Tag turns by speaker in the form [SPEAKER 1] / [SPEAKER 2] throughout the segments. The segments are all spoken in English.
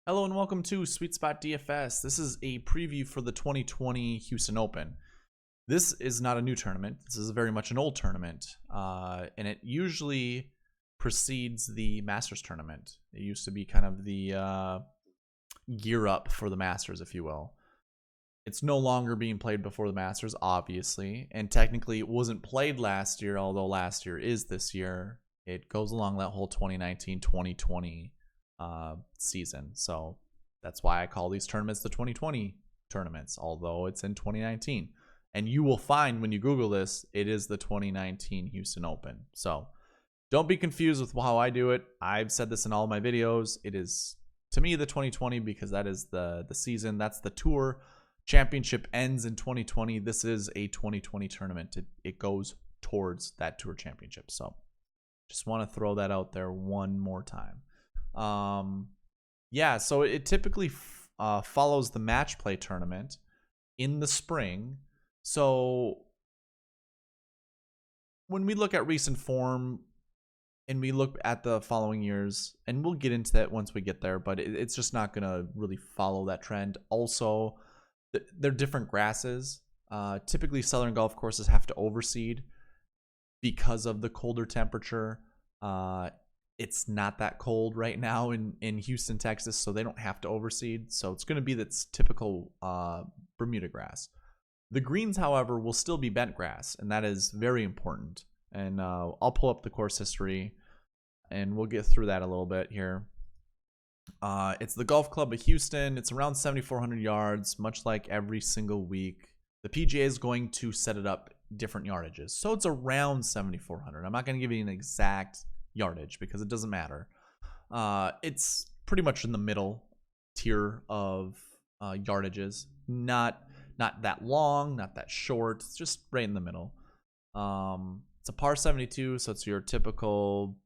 [SPEAKER 1] Hello and welcome to Sweet Spot DFS. This is a preview for the 2020 Houston Open. This is not a new tournament. This is very much an old tournament, and it usually precedes the Masters tournament. It used to be kind of the gear up for the Masters, if you will. It's no longer being played before the Masters, obviously, and technically it wasn't played last year, although last year is this year. It goes along that whole 2019-2020 season. So that's why I call these tournaments the 2020 tournaments, although it's in 2019. And you will find when you Google this, it is the 2019 Houston Open. So don't be confused with how I do it. I've said this in all my videos. It is, to me, the 2020 because that is the season. That's the tour. Championship ends in 2020. This is a 2020 tournament. It goes towards that tour championship. So just want to throw that out there one more time. Yeah, so it typically follows the match play tournament in the spring. So when we look at recent form and we look at the following years, and we'll get into that once we get there, but it's just not going to really follow that trend. Also, they're different grasses. Typically, southern golf courses have to overseed because of the colder temperature. It's not that cold right now in Houston, Texas, so they don't have to overseed. So it's going to be that's typical Bermuda grass. The greens, however, will still be bent grass, and that is very important. And I'll pull up the course history, and we'll get through that a little bit here. It's the Golf Club of Houston. It's around 7,400 yards, much like every single week. The PGA is going to set it up different yardages. So it's around 7,400. I'm not going to give you an exact yardage because it doesn't matter. It's pretty much in the middle tier of yardages. Not that long, not that short. It's just right in the middle. It's a par 72, so it's your typical,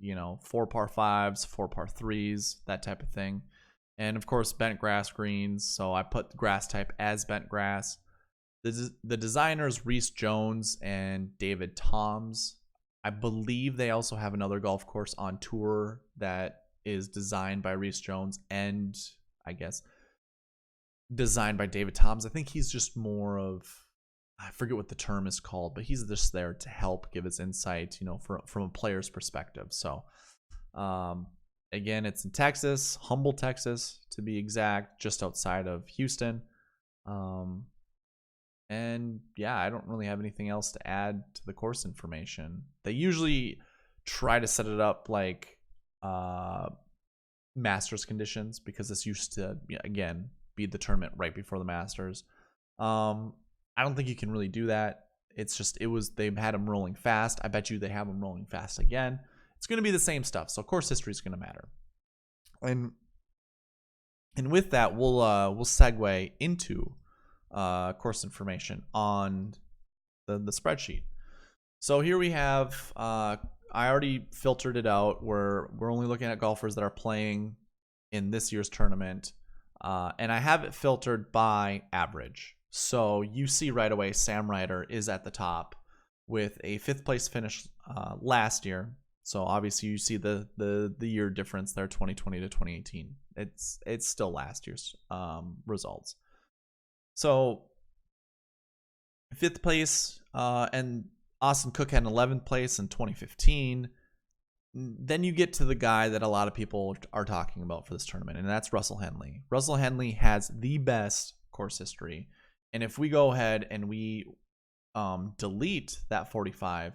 [SPEAKER 1] 4 par 5s, 4 par 3s, that type of thing. And of course, bent grass greens. So I put the grass type as bent grass. The designers, Reese Jones and David Toms. I believe they also have another golf course on tour that is designed by Reese Jones and, I guess, designed by David Toms. I think he's just more of, I forget what the term is called, but he's just there to help give his insight, from a player's perspective. So, again, it's in Texas, Humble, Texas, to be exact, just outside of Houston. And yeah, I don't really have anything else to add to the course information. They usually try to set it up like Masters conditions because this used to, again, be the tournament right before the Masters. I don't think you can really do that. They had them rolling fast. I bet you they have them rolling fast again. It's going to be the same stuff. So course history is going to matter. And with that, we'll segue into course information on the spreadsheet. So here we have, I already filtered it out where we're only looking at golfers that are playing in this year's tournament. And I have it filtered by average. So you see right away Sam Ryder is at the top with a 5th place finish last year. So obviously you see the year difference there, 2020 to 2018. It's still last year's results. So 5th place, and Austin Cook had an 11th place in 2015. Then you get to the guy that a lot of people are talking about for this tournament, and that's Russell Henley. Russell Henley has the best course history. And if we go ahead and we delete that 45,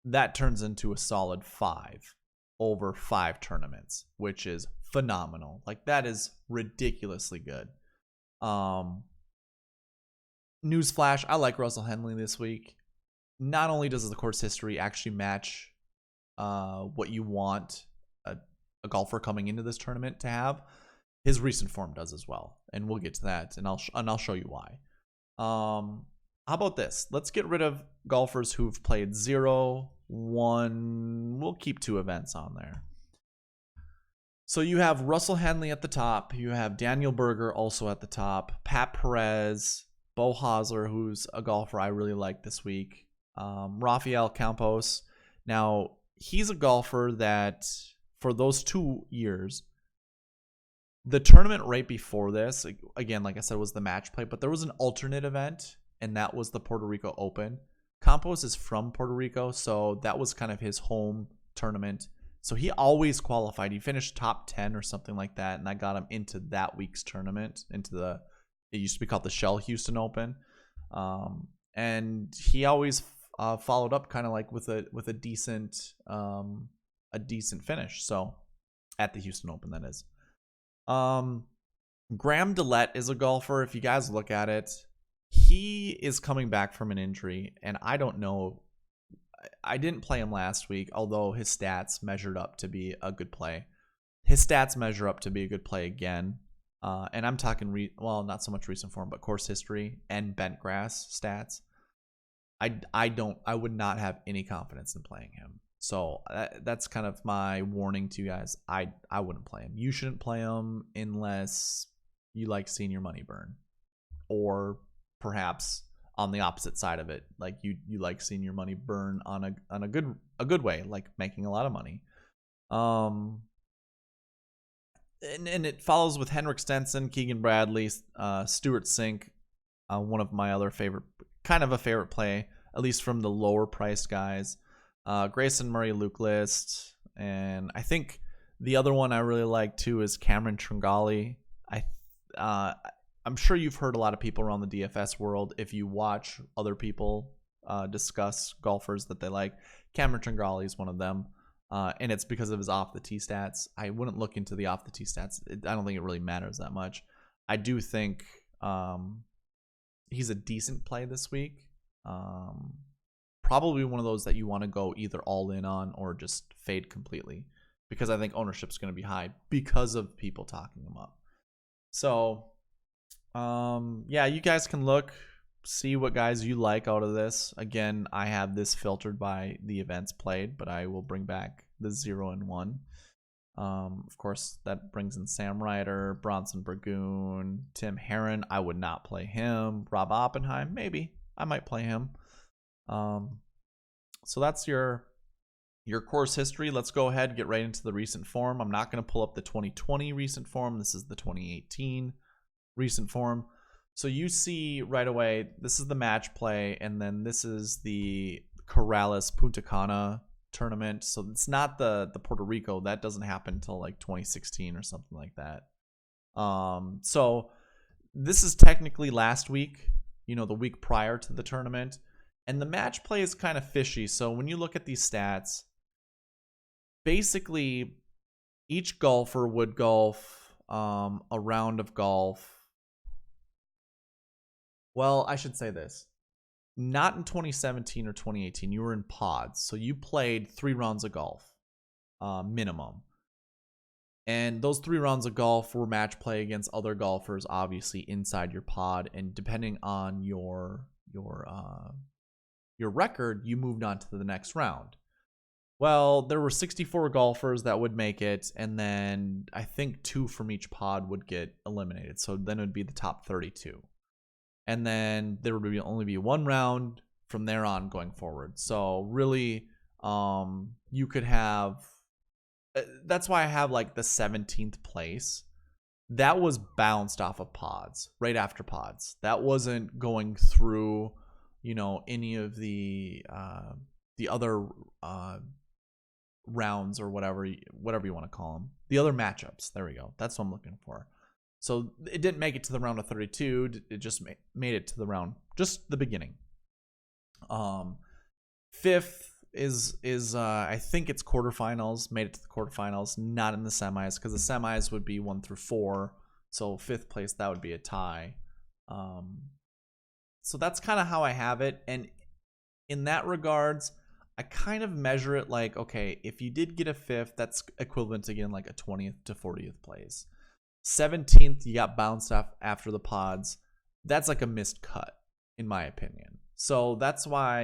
[SPEAKER 1] that turns into a solid 5 over 5 tournaments, which is phenomenal. Like, that is ridiculously good. Newsflash, I like Russell Henley this week. Not only does the course history actually match what you want a golfer coming into this tournament to have, his recent form does as well. And we'll get to that, and I'll show you why. How about this? Let's get rid of golfers who've played 0, 1. We'll keep 2 events on there. So you have Russell Henley at the top. You have Daniel Berger also at the top. Pat Perez, Bo Hosler, who's a golfer I really like this week. Rafael Campos. Now, he's a golfer that for those 2 years The tournament right before this, again, like I said, was the match play, but there was an alternate event, and that was the Puerto Rico Open. Campos is from Puerto Rico, so that was kind of his home tournament. So he always qualified. He finished top 10 or something like that, and that got him into that week's tournament, it used to be called the Shell Houston Open. And he always followed up kind of like with a decent finish. So at the Houston Open, that is. Graham Delaet is a golfer. If you guys look at it, he is coming back from an injury, and I don't know. I didn't play him last week, although his stats measured up to be a good play. His stats measure up to be a good play again. And I'm talking, not so much recent form, but course history and bent grass stats. I would not have any confidence in playing him. So that's kind of my warning to you guys. I wouldn't play him. You shouldn't play him unless you like seeing your money burn, or perhaps on the opposite side of it, like you like seeing your money burn on a good way, like making a lot of money. And it follows with Henrik Stenson, Keegan Bradley, Stuart Sink, one of my other favorite play, at least from the lower priced guys. Grayson Murray, Luke List, and I think the other one I really like too is Cameron Tringale. I'm sure you've heard a lot of people around the DFS world, if you watch other people discuss golfers that they like. Cameron Tringale is one of them, and it's because of his off the tee stats. I wouldn't look into the off the tee stats. I don't think it really matters that much. I do think he's a decent play this week. Probably one of those that you want to go either all in on or just fade completely, because I think ownership's going to be high because of people talking him up. So, yeah, you guys can look, see what guys you like out of this. Again, I have this filtered by the events played, but I will bring back the 0 and 1. Of course, that brings in Sam Ryder, Bronson Burgoon, Tim Herron. I would not play him. Rob Oppenheim, maybe. I might play him. So that's your course history. Let's go ahead and get right into the recent form. I'm not going to pull up the 2020 recent form. This is the 2018 recent form. So you see right away, this is the match play, and then this is the Corrales Punta Cana tournament. So it's not the Puerto Rico. That doesn't happen until like 2016 or something like that. So this is technically last week, the week prior to the tournament. And the match play is kind of fishy. So when you look at these stats, basically each golfer would golf a round of golf. Well, I should say this. Not in 2017 or 2018. You were in pods. So you played 3 rounds of golf minimum. And those 3 rounds of golf were match play against other golfers, obviously inside your pod. And depending on your record, you moved on to the next round. Well, there were 64 golfers that would make it, and then I think 2 from each pod would get eliminated. So then it would be the top 32. And then there would only be 1 round from there on going forward. So really, you could have... That's why I have like the 17th place. That was bounced off of pods, right after pods. That wasn't going through... any of the other rounds or whatever you want to call them. The other matchups. There we go. That's what I'm looking for. So it didn't make it to the round of 32. It just made it to the round, just the beginning. 5th is I think it's quarterfinals. Made it to the quarterfinals, not in the semis, because the semis would be 1 through 4. So 5th place, that would be a tie. So that's kind of how I have it. And in that regards, I kind of measure it like, okay, if you did get a 5th, that's equivalent to getting like a 20th to 40th place. 17th, you got bounced off after the pods. That's like a missed cut, in my opinion. So that's why,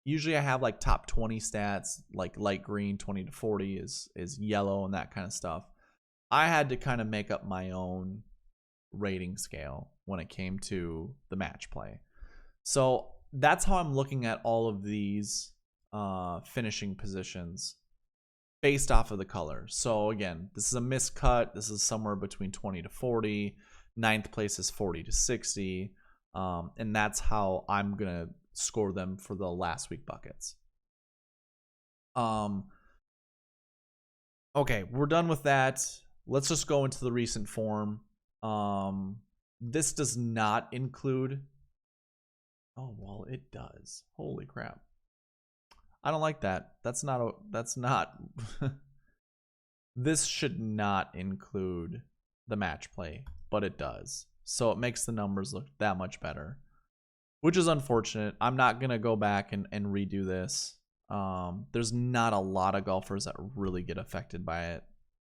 [SPEAKER 1] usually I have like top 20 stats, like light green, 20 to 40 is yellow and that kind of stuff. I had to kind of make up my own rating scale when it came to the match play. So that's how I'm looking at all of these finishing positions. based off of the color. So again, this is a miscut. This is somewhere between 20 to 40. Ninth place is 40 to 60. And that's how I'm going to score them for the last week buckets. Okay, we're done with that. Let's just go into the recent form. This does not include... Oh, well, it does. Holy crap. I don't like that. That's not... This should not include the match play, but it does. So it makes the numbers look that much better, which is unfortunate. I'm not going to go back and redo this. There's not a lot of golfers that really get affected by it.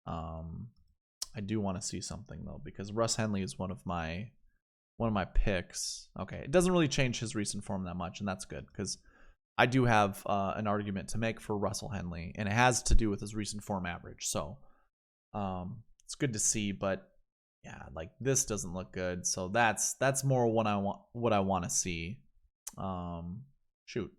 [SPEAKER 1] I do want to see something though, because Russ Henley is one of my picks. Okay, it doesn't really change his recent form that much, and that's good because I do have an argument to make for Russell Henley, and it has to do with his recent form average. So it's good to see, but yeah, like this doesn't look good. So that's more what I want to see. Shoot.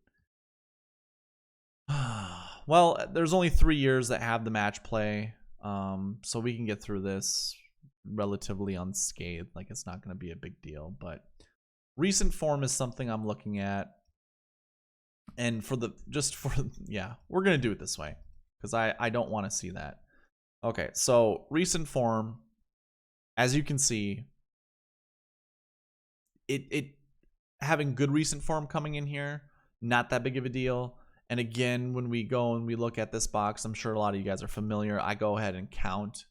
[SPEAKER 1] Well, there's only 3 years that have the match play, so we can get through this relatively unscathed. Like it's not going to be a big deal, but recent form is something I'm looking at. And we're going to do it this way because I don't want to see that. Okay, so recent form, as you can see, it having good recent form coming in here, not that big of a deal. And again, when we go and we look at this box, I'm sure a lot of you guys are familiar. I go ahead and count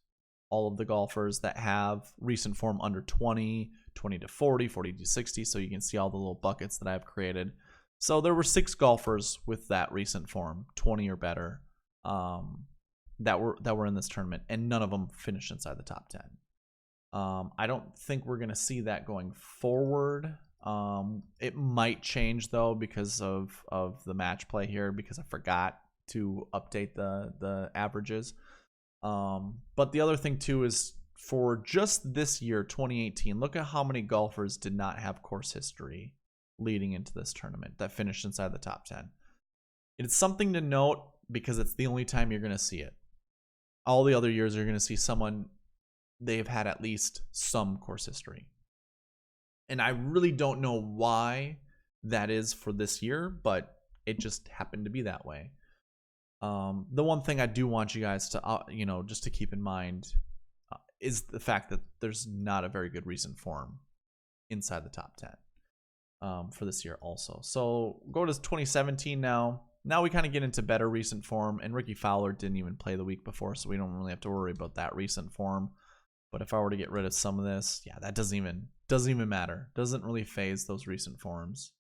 [SPEAKER 1] all of the golfers that have recent form under 20, 20 to 40, 40 to 60. So you can see all the little buckets that I've created. So there were 6 golfers with that recent form, 20 or better, that were in this tournament, and none of them finished inside the top 10. I don't think we're going to see that going forward. It might change though because of the match play here, because I forgot to update the averages. But the other thing too is for just this year, 2018, look at how many golfers did not have course history leading into this tournament that finished inside the top 10. It's something to note because it's the only time you're going to see it. All the other years you're going to see someone, they've had at least some course history. And I really don't know why that is for this year, but it just happened to be that way. The one thing I do want you guys to, just to keep in mind is the fact that there's not a very good recent form inside the top 10 for this year also. So go to 2017 now. Now we kind of get into better recent form, and Ricky Fowler didn't even play the week before, so we don't really have to worry about that recent form. But if I were to get rid of some of this, yeah, that doesn't even matter. Doesn't really phase those recent forms.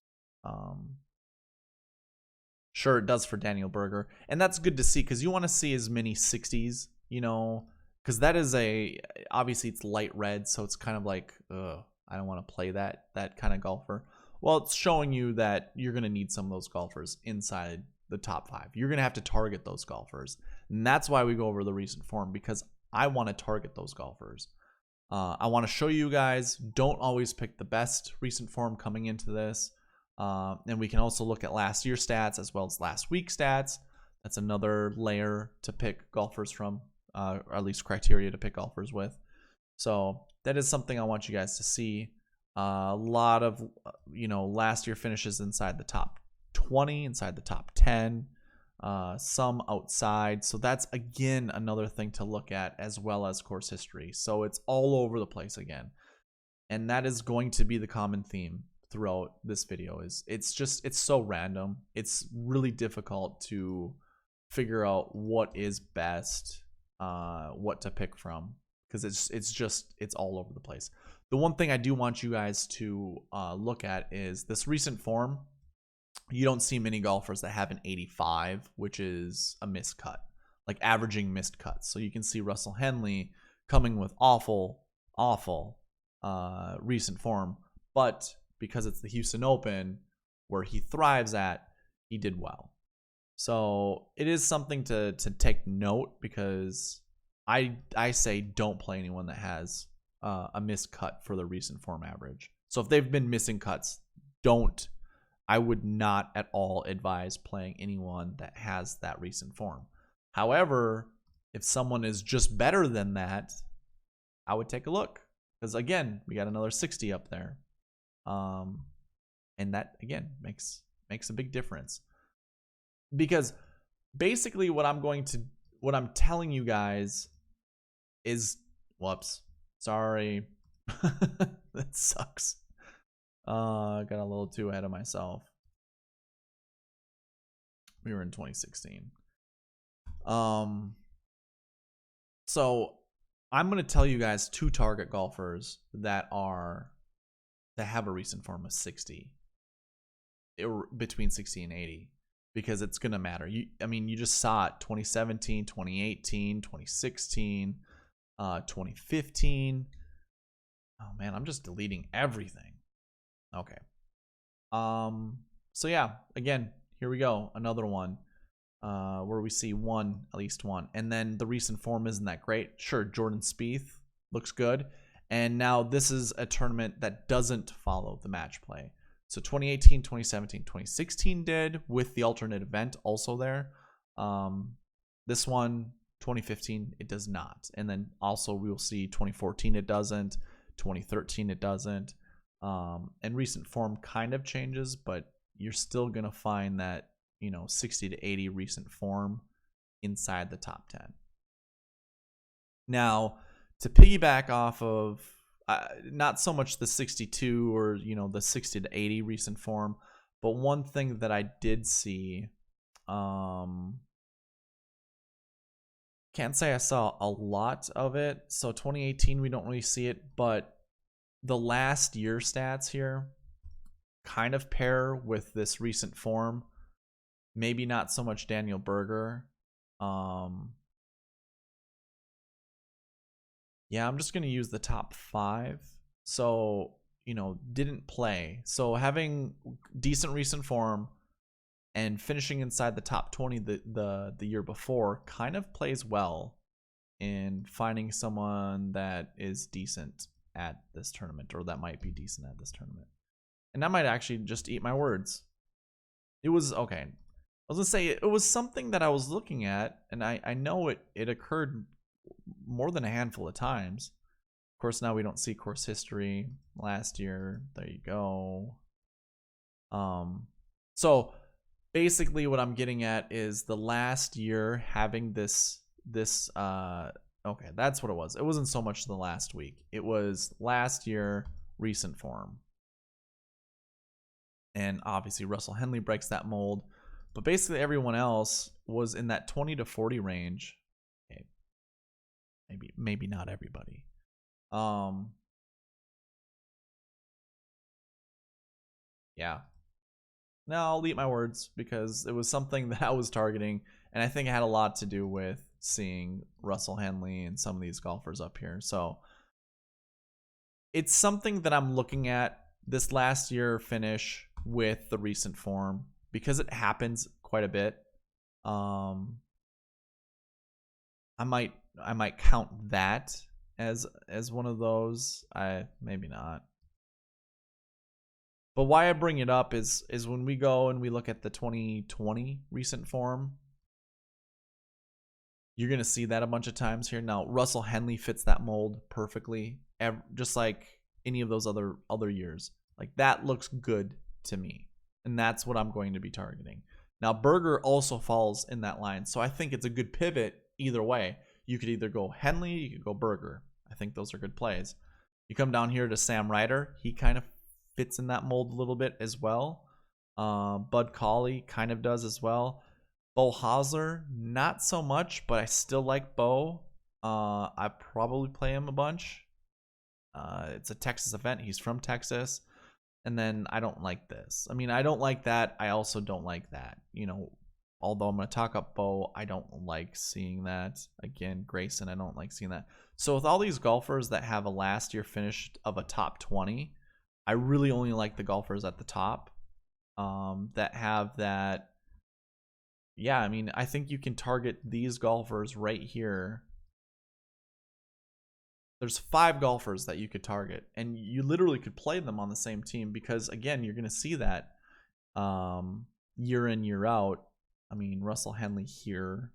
[SPEAKER 1] Sure, it does for Daniel Berger, and that's good to see because you want to see as many 60s, because that is obviously it's light red, so it's kind of like, I don't want to play that kind of golfer. Well, it's showing you that you're going to need some of those golfers inside the top 5. You're going to have to target those golfers, and that's why we go over the recent form, because I want to target those golfers. I want to show you guys, don't always pick the best recent form coming into this. And we can also look at last year's stats as well as last week's stats. That's another layer to pick golfers from, or at least criteria to pick golfers with. So that is something I want you guys to see. A lot of, last year finishes inside the top 20, inside the top 10. Some outside. So that's, again, another thing to look at, as well as course history. So it's all over the place again. And that is going to be the common theme throughout this video. It's so random. It's really difficult to figure out what is best, what to pick from, because it's all over the place. The one thing I do want you guys to look at is this recent form. You don't see many golfers that have an 85, which is a miscut, like averaging missed cuts. So you can see Russell Henley coming with awful recent form, but because it's the Houston Open where he thrives at, he did well. So it is something to take note, because I say don't play anyone that has a missed cut for the recent form average. So if they've been missing cuts, I would not at all advise playing anyone that has that recent form. However, if someone is just better than that, I would take a look. Because again, we got another 60 up there. And that again makes a big difference. Because basically what I'm telling you guys is, whoops, sorry. That sucks. I got a little too ahead of myself. We were in 2016. So I'm going to tell you guys 2 target golfers that have a recent form of 60, between 60 and 80, because it's going to matter. You just saw it: 2017, 2018, 2016, 2015. Oh man, I'm just deleting everything. Okay. So yeah, again, here we go, another one. Where we see at least one. And then the recent form isn't that great. Sure, Jordan Spieth looks good. And now this is a tournament that doesn't follow the match play. So 2018, 2017, 2016 did, with the alternate event also there. This one, 2015, it does not. And then also we will see 2014 it doesn't, 2013 it doesn't. And recent form kind of changes, but you're still going to find that 60 to 80 recent form inside the top 10. Now, to piggyback off of not so much the 62 or the 60 to 80 recent form, but one thing that I did see, can't say I saw a lot of it. So 2018 we don't really see it, but the last year stats here kind of pair with this recent form. Maybe not so much Daniel Berger. Yeah, I'm just going to use the top 5. So, didn't play. So having decent recent form and finishing inside the top 20 the year before kind of plays well in finding someone that is decent at this tournament, or that might be decent at this tournament. And I might actually just eat my words. It was okay. I was going to say, it was something that I was looking at, and I know it occurred more than a handful of times. Of course, now we don't see course history. Last year, there you go. So basically what I'm getting at is the last year having this okay, that's what it was. It wasn't so much the last week. It was last year recent form. And obviously Russell Henley breaks that mold. But basically everyone else was in that 20 to 40 range. Okay. Maybe not everybody. Yeah. No, I'll eat my words, because it was something that I was targeting, and I think it had a lot to do with seeing Russell Henley and some of these golfers up here. So it's something that I'm looking at this last year finish with the recent form, because it happens quite a bit. I might count that as one of those. Maybe not. But why I bring it up is when we go and we look at the 2020 recent form, you're going to see that a bunch of times here. Now, Russell Henley fits that mold perfectly, just like any of those other years. Like, that looks good to me, and that's what I'm going to be targeting. Now, Berger also falls in that line, so I think it's a good pivot either way. You could either go Henley, you could go Berger. I think those are good plays. You come down here to Sam Ryder. He kind of fits in that mold a little bit as well. Bud Cauley kind of does as well. Bo Hosler, not so much, but I still like Bo. I probably play him a bunch. It's a Texas event. He's from Texas. And then I don't like this. I mean, I don't like that. I also don't like that. Although I'm going to talk up Bo, I don't like seeing that. Again, Grayson, I don't like seeing that. So with all these golfers that have a last year finish of a top 20, I really only like the golfers at the top that have that. Yeah, I mean, I think you can target these golfers right here. There's 5 golfers that you could target, and you literally could play them on the same team, because, again, you're going to see that year in, year out. I mean, Russell Henley here.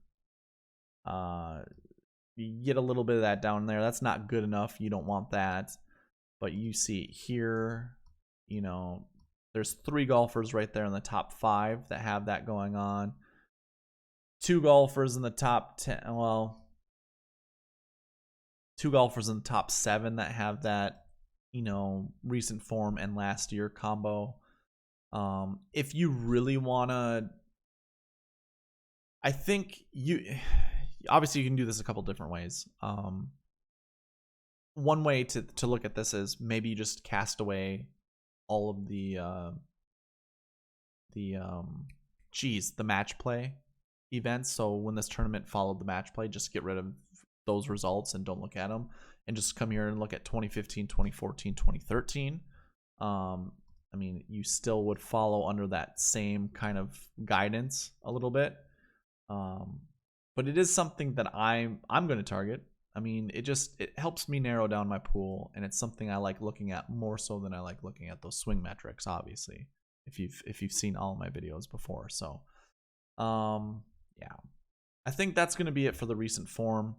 [SPEAKER 1] You get a little bit of that down there. That's not good enough. You don't want that. But you see here, you know, there's 3 golfers right there in the top 5 that have that going on. 2 golfers in the top 10. Well, 2 golfers in the top 7 that have that, you know, recent form and last year combo. If you really want to, I think obviously you can do this a couple different ways. One way to look at this is maybe you just cast away all of the match play events. So when this tournament followed the match play, just get rid of those results and don't look at them, and just come here and look at 2015, 2014, 2013. I mean, you still would follow under that same kind of guidance a little bit. But it is something that I'm going to target. I mean, it helps me narrow down my pool, and it's something I like looking at more so than I like looking at those swing metrics, obviously, if you've seen all of my videos before. So yeah, I think that's going to be it for the recent form.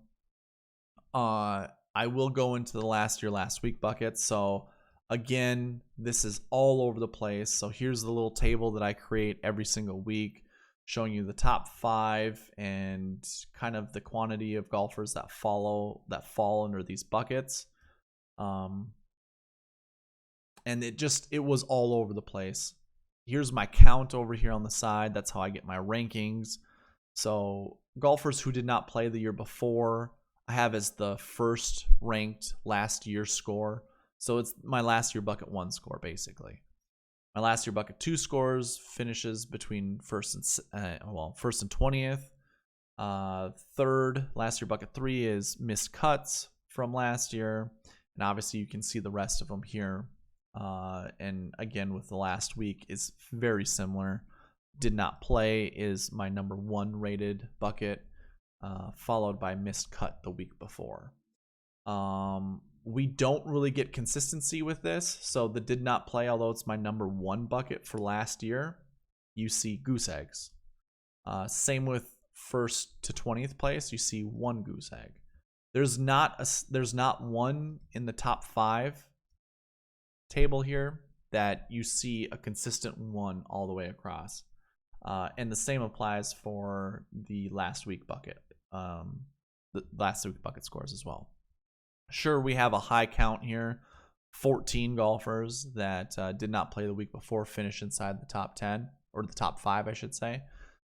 [SPEAKER 1] I will go into the last week bucket. So again, this is all over the place. So here's the little table that I create every single week, showing you the top 5 and kind of the quantity of golfers that fall under these buckets. And it was all over the place. Here's my count over here on the side. That's how I get my rankings. So golfers who did not play the year before, I have as the first ranked last year score. So it's my last year bucket 1 score, basically. My last year bucket 2 scores finishes between first and 20th. Third, last year bucket 3 is missed cuts from last year, and obviously you can see the rest of them here. And again, with the last week is very similar. Did not play is my number 1 rated bucket, followed by missed cut the week before. We don't really get consistency with this. So the did not play, although it's my number 1 bucket for last year, you see goose eggs. Same with first to 20th place, you see 1 goose egg. There's not one in the top 5 table here that you see a consistent 1 all the way across. And the same applies for the last week bucket. The last week bucket scores as well. Sure, we have a high count here. 14 golfers that did not play the week before finish inside the top 10, or the top 5, I should say.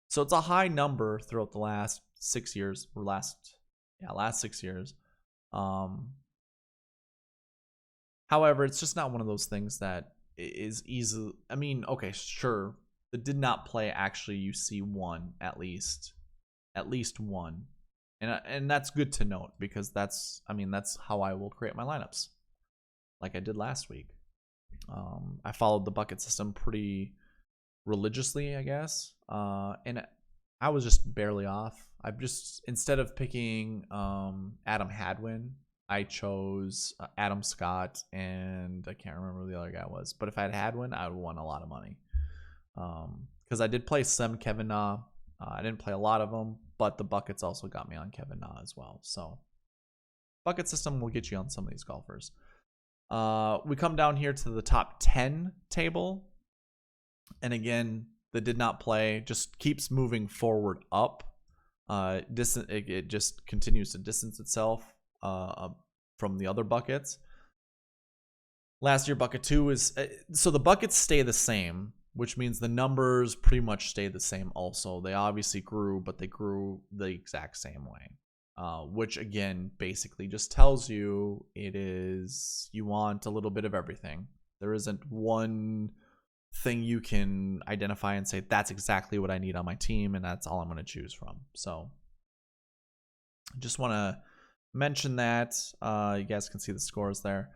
[SPEAKER 1] So it's a high number throughout the last 6 years, or last 6 years. However, it's just not one of those things that is easy. I mean, okay, sure, the did not play, actually you see 1 at least 1. And that's good to note, because that's how I will create my lineups, like I did last week. I followed the bucket system pretty religiously, I guess, and I was just barely off. Instead of picking Adam Hadwin, I chose Adam Scott, and I can't remember who the other guy was. But if I had Hadwin, I would have won a lot of money, because I did play some Kevin Na. I didn't play a lot of them, but the buckets also got me on Kevin Na as well. So bucket system will get you on some of these golfers. We come down here to the top 10 table. And again, the did not play just keeps moving forward up. It just continues to distance itself from the other buckets. Last year, bucket 2 is... so the buckets stay the same, which means the numbers pretty much stay the same also. They obviously grew, but they grew the exact same way. Which, again, basically just tells you you want a little bit of everything. There isn't one thing you can identify and say, that's exactly what I need on my team, and that's all I'm going to choose from. So just want to mention that. You guys can see the scores there.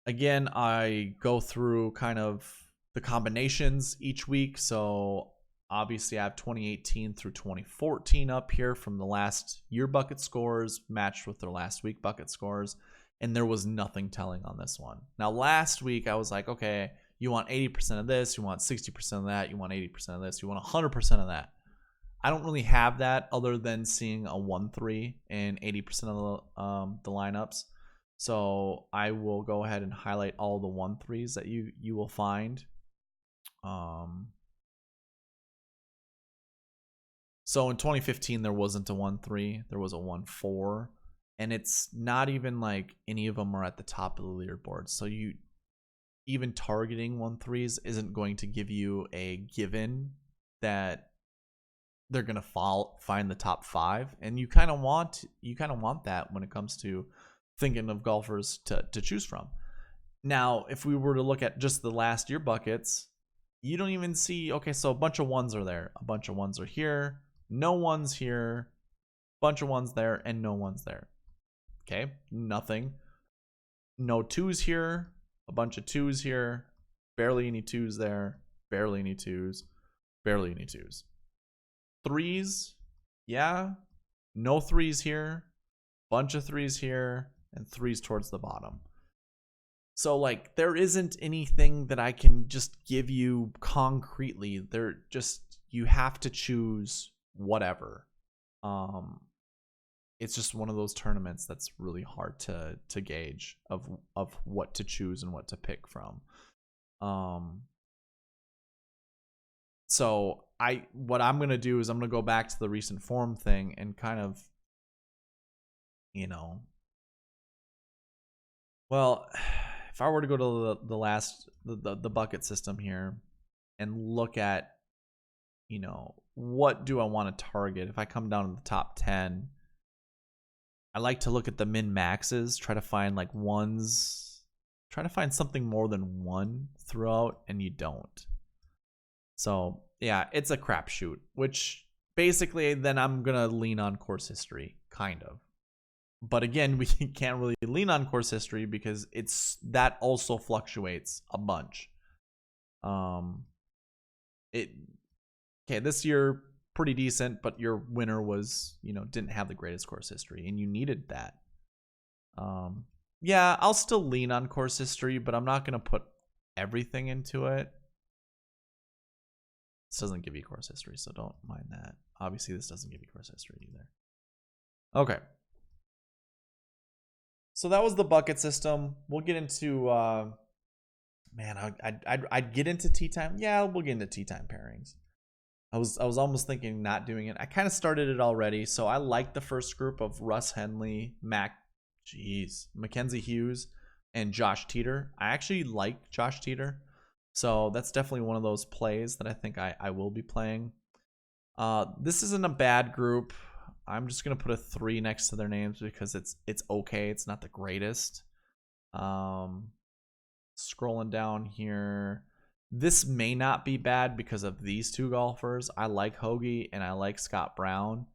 [SPEAKER 1] Again, I go through kind of the combinations each week. So obviously I have 2018 through 2014 up here from the last year bucket scores matched with their last week bucket scores. And there was nothing telling on this one. Now, last week I was like, okay, you want 80% of this, you want 60% of that, you want 80% of this, you want 100% of that. I don't really have that other than seeing a 1-3 in 80% of the lineups. So I will go ahead and highlight all the 1-3s that you will find. So in 2015 there wasn't a 1-3, there was a 1-4, and it's not even like any of them are at the top of the leaderboard. So you even targeting 1-3s isn't going to give you a given that they're gonna find the top 5, and you kind of want that when it comes to thinking of golfers to choose from. Now, if we were to look at just the last year buckets, you don't even see, okay, so a bunch of 1s are there, a bunch of 1s are here, no 1s here, bunch of 1s there, and no 1s there. Okay, nothing. No 2s here, a bunch of 2s here, barely any 2s there, barely any 2s, barely any 2s. 3s, yeah, no 3s here, bunch of 3s here, and 3s towards the bottom. So like there isn't anything that I can just give you concretely. They're just, you have to choose whatever. It's just one of those tournaments that's really hard to gauge of what to choose and what to pick from. So what I'm gonna do is I'm gonna go back to the recent form thing and kind of, well, if I were to go to the bucket system here and look at, what do I want to target? If I come down to the top 10, I like to look at the min maxes, try to find like 1s, try to find something more than 1 throughout, and you don't. So yeah, it's a crapshoot, which basically then I'm gonna lean on course history, kind of. But again, we can't really lean on course history because that also fluctuates a bunch. This year pretty decent, but your winner was, didn't have the greatest course history, and you needed that. Yeah, I'll still lean on course history, but I'm not gonna put everything into it. This doesn't give you course history, so don't mind that. Obviously, this doesn't give you course history either. Okay. So that was the bucket system. We'll get into, man, I'd get into Teatime. Yeah, we'll get into Teatime Pairings. I was almost thinking not doing it. I kind of started it already, so I like the first group of Russ Henley, Mackenzie Hughes, and Josh Teeter. I actually like Josh Teeter, so that's definitely one of those plays that I think I will be playing. This isn't a bad group. I'm just gonna put a 3 next to their names because it's okay. It's not the greatest. Scrolling down here, this may not be bad because of these 2 golfers. I like Hoagie and I like Scott Brown.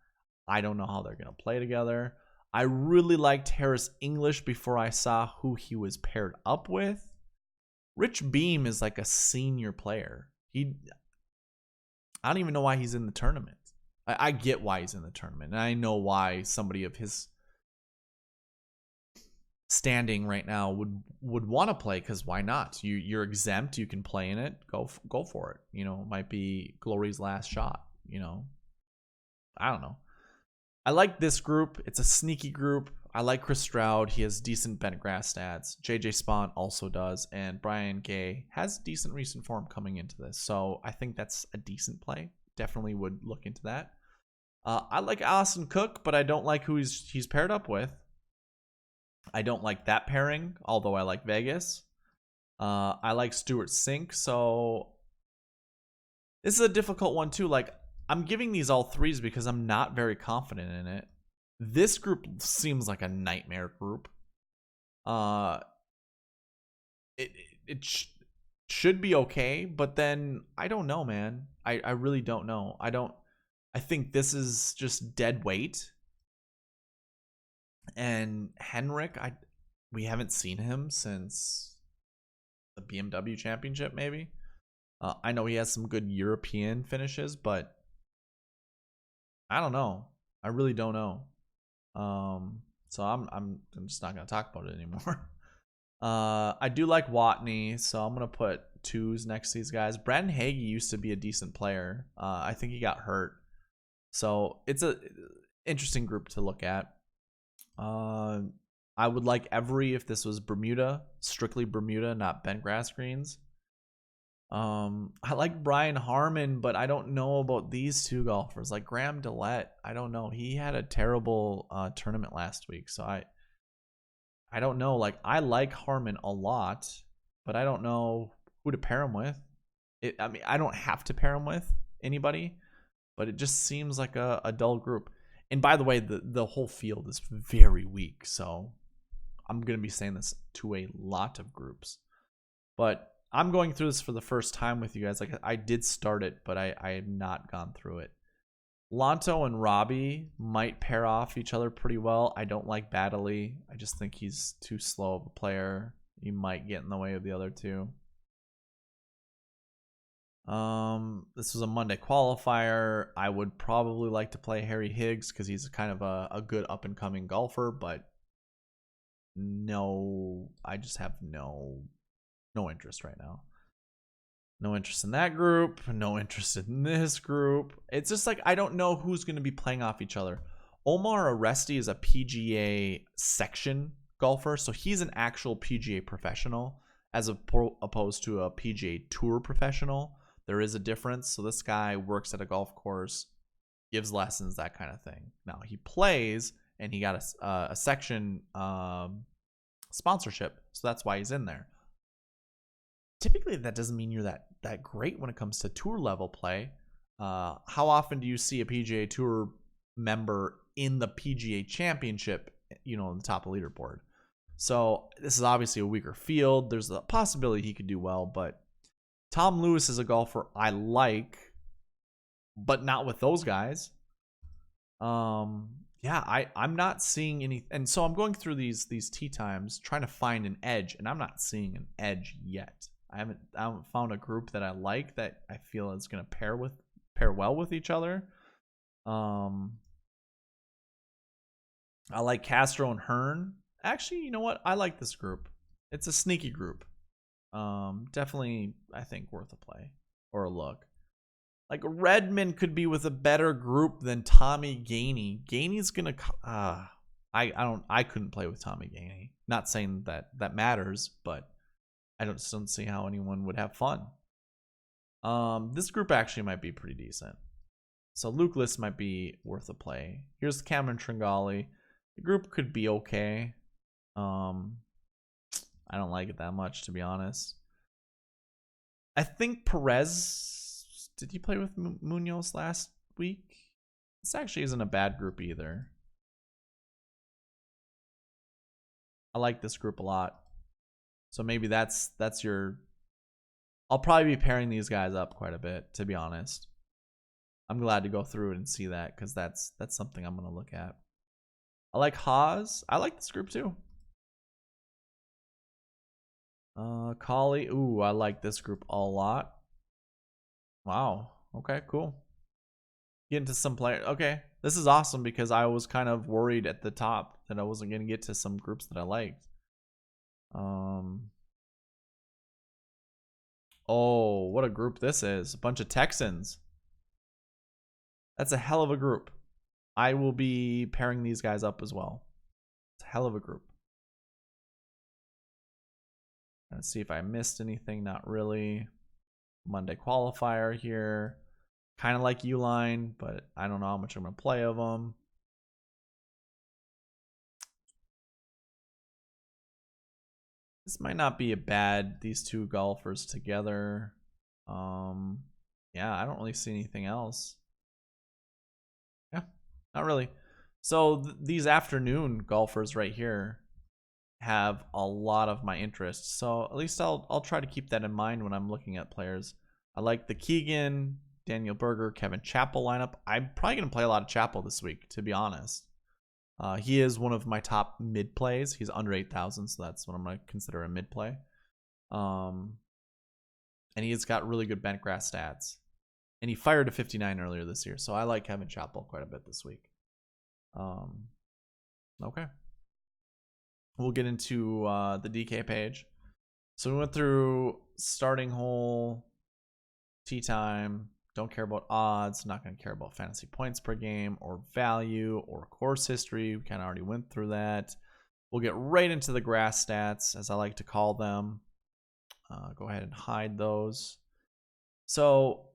[SPEAKER 1] I don't know how they're gonna play together. I really liked Harris English before I saw who he was paired up with. Rich Beam is like a senior player. I don't even know why he's in the tournament. I get why he's in the tournament, and I know why somebody of his standing right now would want to play, because why not? You're exempt, you can play in it. Go for it. It might be Glory's last shot. I don't know. I like this group. It's a sneaky group. I like Chris Stroud. He has decent bent grass stats. JJ Spawn also does, and Brian Gay has decent recent form coming into this. So I think that's a decent play. Definitely would look into that. I like Allison Cook, but I don't like who he's paired up with. I don't like that pairing, although I like Vegas. I like Stuart Sink, so this is a difficult one too. Like, I'm giving these all 3s because I'm not very confident in it. This group seems like a nightmare group. It should be okay, but then I don't know, man. I really don't know. I think this is just dead weight. And Henrik, we haven't seen him since the BMW Championship, maybe. I know he has some good European finishes, but I don't know. I really don't know. So I'm just not gonna talk about it anymore. I do like Watney, so I'm gonna put 2s next to these guys. Brandon Hagee used to be a decent player. I think he got hurt. So it's a interesting group to look at. I would like Every if this was Bermuda, strictly Bermuda, not bent grass greens. I like Brian Harmon, but I don't know about these two golfers. Like Graham Delaet, I don't know. He had a terrible tournament last week, so I don't know. Like I like Harmon a lot, but I don't know who to pair him with. I mean, I don't have to pair him with anybody, but it just seems like a dull group. And by the way, the whole field is very weak, so I'm going to be saying this to a lot of groups. But I'm going through this for the first time with you guys. Like I did start it, but I have not gone through it. Lanto and Robbie might pair off each other pretty well. I don't like Baddeley. I just think he's too slow of a player. He might get in the way of the other two. This was a Monday qualifier. I would probably like to play Harry Higgs because he's kind of a good up and coming golfer, but no, I just have no interest right now. No interest in that group. No interest in this group. It's just like I don't know who's going to be playing off each other. Omar Arrestee is a PGA section golfer, so he's an actual PGA professional as opposed to a PGA Tour professional. There is a difference. So this guy works at a golf course, gives lessons, that kind of thing. Now he plays, and he got a section sponsorship, so that's why he's in there. Typically, that doesn't mean you're that great when it comes to tour level play. How often do you see a PGA Tour member in the PGA Championship, on the top of the leaderboard? So this is obviously a weaker field. There's a possibility he could do well, but Tom Lewis is a golfer I like, but not with those guys. I'm not seeing any, and so I'm going through these tee times trying to find an edge, and I'm not seeing an edge yet. I haven't found a group that I like that I feel is going to pair well with each other. I like Castro and Hearn. Actually, you know what? I like this group. It's a sneaky group. Definitely, I think worth a play or a look. Like Redmond could be with a better group than Tommy Gainey. Gainey's gonna. I couldn't play with Tommy Gainey. Not saying that matters, but I don't see how anyone would have fun. This group actually might be pretty decent. So Luke List might be worth a play. Here's Cameron Tringale. The group could be okay. I don't like it that much, to be honest. I think Perez, did he play with Munoz last week? This actually isn't a bad group either. I like this group a lot. So maybe that's your... I'll probably be pairing these guys up quite a bit, to be honest. I'm glad to go through it and see that, because that's something I'm going to look at. I like Haas. I like this group too. Collie. Ooh, I like this group a lot. Wow. Okay, cool. Get into some players. Okay, this is awesome because I was kind of worried at the top that I wasn't going to get to some groups that I liked. Oh, what a group this is. A bunch of Texans. That's a hell of a group. I will be pairing these guys up as well. It's a hell of a group. Let's see if I missed anything. Not really. Monday qualifier here. Kind of like Uline, but I don't know how much I'm going to play of them. This might not be a bad, these two golfers together. Yeah, I don't really see anything else. Yeah, not really. So these afternoon golfers right here have a lot of my interest. So at least I'll try to keep that in mind when I'm looking at players. I like the Keegan, Daniel Berger, Kevin Chappell lineup. I'm probably going to play a lot of Chappell this week, to be honest. He is one of my top mid plays. He's under 8,000, so that's what I'm going to consider a mid play. And he's got really good bent grass stats. And he fired a 59 earlier this year, so I like Kevin Chappell quite a bit this week. Okay. We'll get into the DK page. So we went through starting hole, tee time, Don't care about odds. Not going to care about fantasy points per game or value or course history. We kind of already went through that. We'll get right into the grass stats, as I like to call them. Go ahead and hide those. So,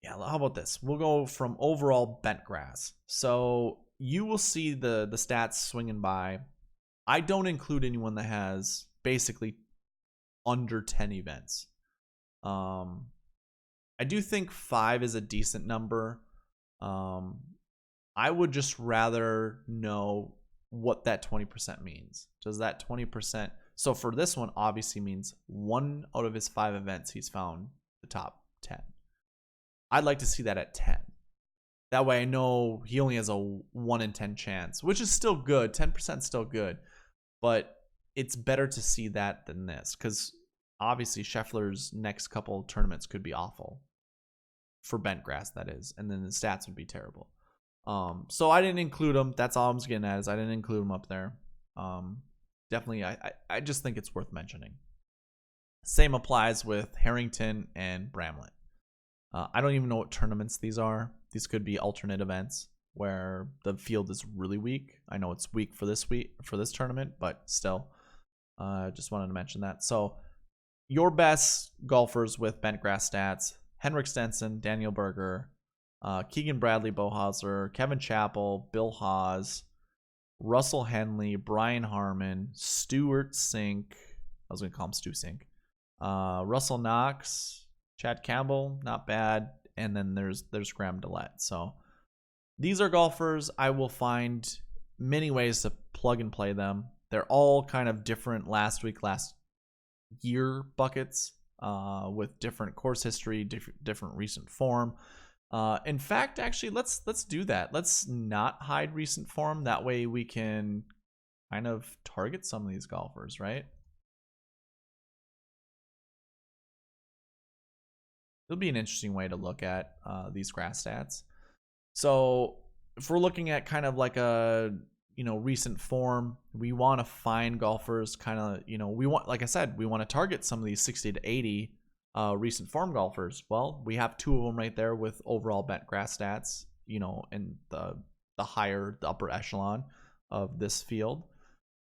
[SPEAKER 1] yeah, how about this? We'll go from overall bent grass. So you will see the stats swinging by. I don't include anyone that has basically under 10 events. I do think 5 is a decent number. I would just rather know what that 20% means. Does that 20%... So for this one, obviously means 1 out of his 5 events, he's found the top 10. I'd like to see that at 10. That way I know he only has a 1 in 10 chance, which is still good. 10% still good. But it's better to see that than this, because obviously Scheffler's next couple tournaments could be awful. For bent grass, that is. And then the stats would be terrible. So I didn't include him. That's all I'm getting at, is I didn't include him up there. Definitely, I just think it's worth mentioning. Same applies with Harrington and Bramlett. I don't even know what tournaments these are. These could be alternate events where the field is really weak. I know it's weak for this tournament, but still, just wanted to mention that. So your best golfers with bent grass stats: Henrik Stenson, Daniel Berger, Keegan Bradley Bohauser, Kevin Chappell, Bill Haas, Russell Henley, Brian Harman, Stuart Sink. I was going to call him Stu Sink. Russell Knox, Chad Campbell, not bad. And then there's Graham Delaet. So these are golfers. I will find many ways to plug and play them. They're all kind of different last year buckets, with different course history, different recent form. In fact, actually, let's do that. Let's not hide recent form. That way we can kind of target some of these golfers, right? It'll be an interesting way to look at these grass stats. So if we're looking at kind of like a recent form, we want to find golfers kind of, we want, like I said, we want to target some of these 60 to 80 recent form golfers. Well, we have 2 of them right there with overall bent grass stats, in the upper echelon of this field.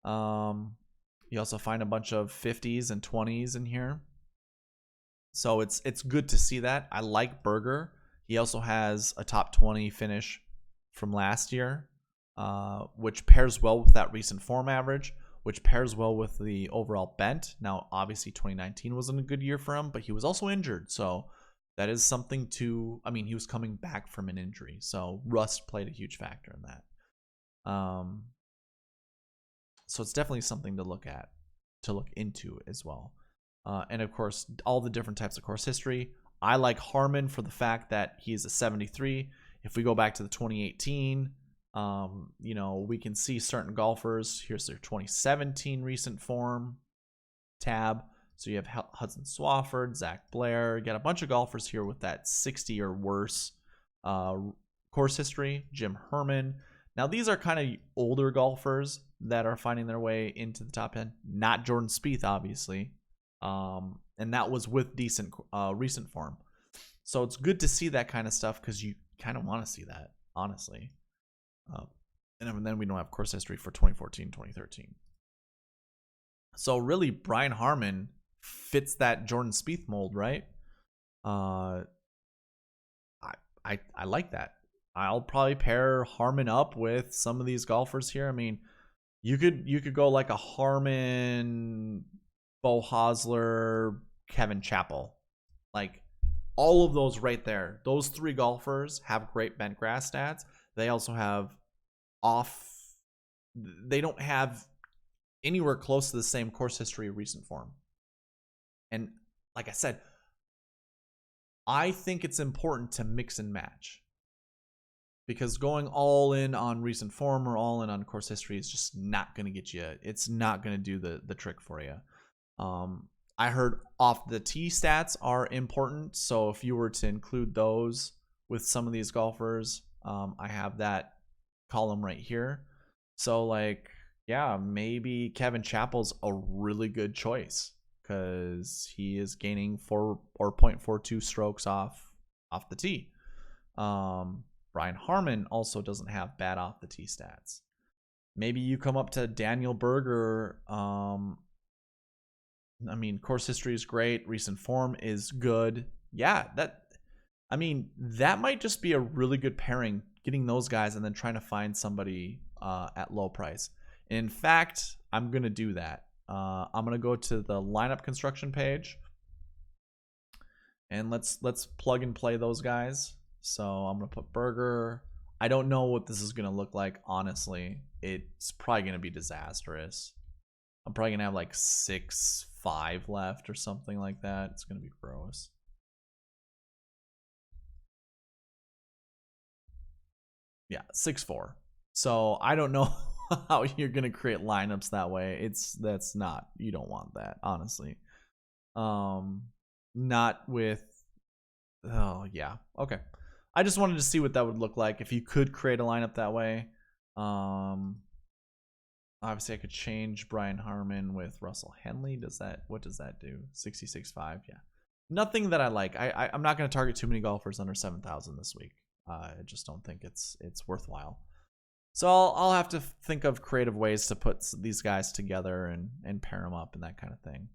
[SPEAKER 1] You also find a bunch of 50s and 20s in here. So it's good to see that. I like Berger. He also has a top 20 finish from last year, which pairs well with that recent form average, which pairs well with the overall bent. Now, obviously, 2019 wasn't a good year for him, but he was also injured. So that is something to... I mean, he was coming back from an injury. So rust played a huge factor in that. So it's definitely something to look into as well. And of course, all the different types of course history. I like Harman for the fact that he's a 73. If we go back to the 2018, we can see certain golfers. Here's their 2017 recent form tab. So you have Hudson Swafford, Zach Blair. You got a bunch of golfers here with that 60 or worse course history. Jim Herman. Now, these are kind of older golfers that are finding their way into the top 10. Not Jordan Spieth, obviously. And that was with decent recent form. So it's good to see that kind of stuff, because you kind of want to see that, honestly. And then we don't have course history for 2014, 2013. So really, Brian Harman fits that Jordan Spieth mold, right? I like that. I'll probably pair Harman up with some of these golfers here. I mean, you could go like a Harman, Bo Hosler, Kevin Chappell. Like, all of those right there. Those 3 golfers have great bent grass stats. They also have they don't have anywhere close to the same course history or recent form. And like I said, I think it's important to mix and match, because going all in on recent form or all in on course history is just not going to get you. It's not going to do the trick for you. I heard off the tee stats are important. So if you were to include those with some of these golfers, I have that column right here. So like, yeah, maybe Kevin Chappell's a really good choice, because he is gaining 4.42 strokes off off the tee. Brian Harman also doesn't have bad off the tee stats. Maybe you come up to Daniel Berger. I mean, course history is great. Recent form is good. Yeah, that might just be a really good pairing, getting those guys and then trying to find somebody at low price. In fact, I'm going to do that. I'm going to go to the lineup construction page and let's plug and play those guys. So I'm going to put Berger. I don't know what this is going to look like, honestly. It's probably going to be disastrous. I'm probably going to have like 6-5 left or something like that. It's going to be gross. Yeah, 6-4. So I don't know how you're going to create lineups that way. That's not, you don't want that, honestly. Not with, oh yeah, okay. I just wanted to see what that would look like if you could create a lineup that way. Obviously I could change Brian Harman with Russell Henley. What does that do? 66.5, yeah. Nothing that I like. I'm not going to target too many golfers under 7,000 this week. I just don't think it's worthwhile. So I'll have to think of creative ways to put these guys together and pair them up and that kind of thing.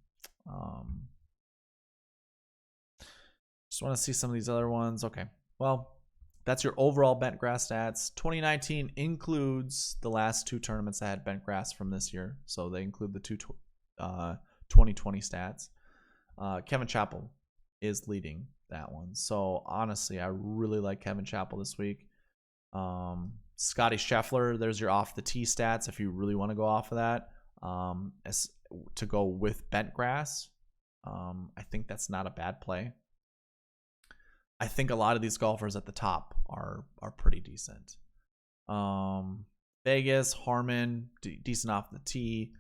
[SPEAKER 1] Just want to see some of these other ones. Okay, well, that's your overall bent grass stats. 2019 includes the last 2 tournaments that had bent grass from this year, so they include the 2020 stats. Kevin Chappell is leading that one. So honestly, I really like Kevin Chappell this week. Scotty Scheffler, there's your off the tee stats if you really want to go off of that. To go with bent grass, I think that's not a bad play. I think a lot of these golfers at the top are pretty decent. Vegas, Harman, decent off the tee.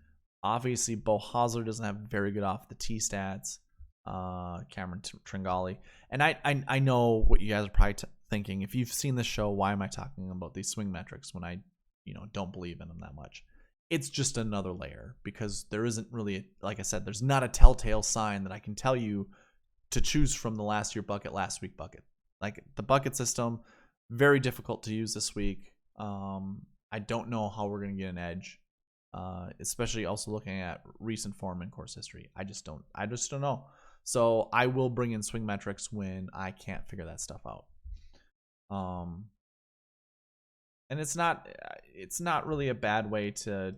[SPEAKER 1] Obviously, Beau Hosler doesn't have very good off the tee stats. Cameron Tringale. And I know what you guys are probably thinking. If you've seen the show, why am I talking about these swing metrics when I don't believe in them that much? It's just another layer because there isn't really, like I said, there's not a telltale sign that I can tell you to choose from the last year bucket, last week bucket. Like the bucket system, very difficult to use this week. I don't know how we're going to get an edge, especially also looking at recent form and course history. I just don't know. So I will bring in swing metrics when I can't figure that stuff out. And it's not really a bad way to,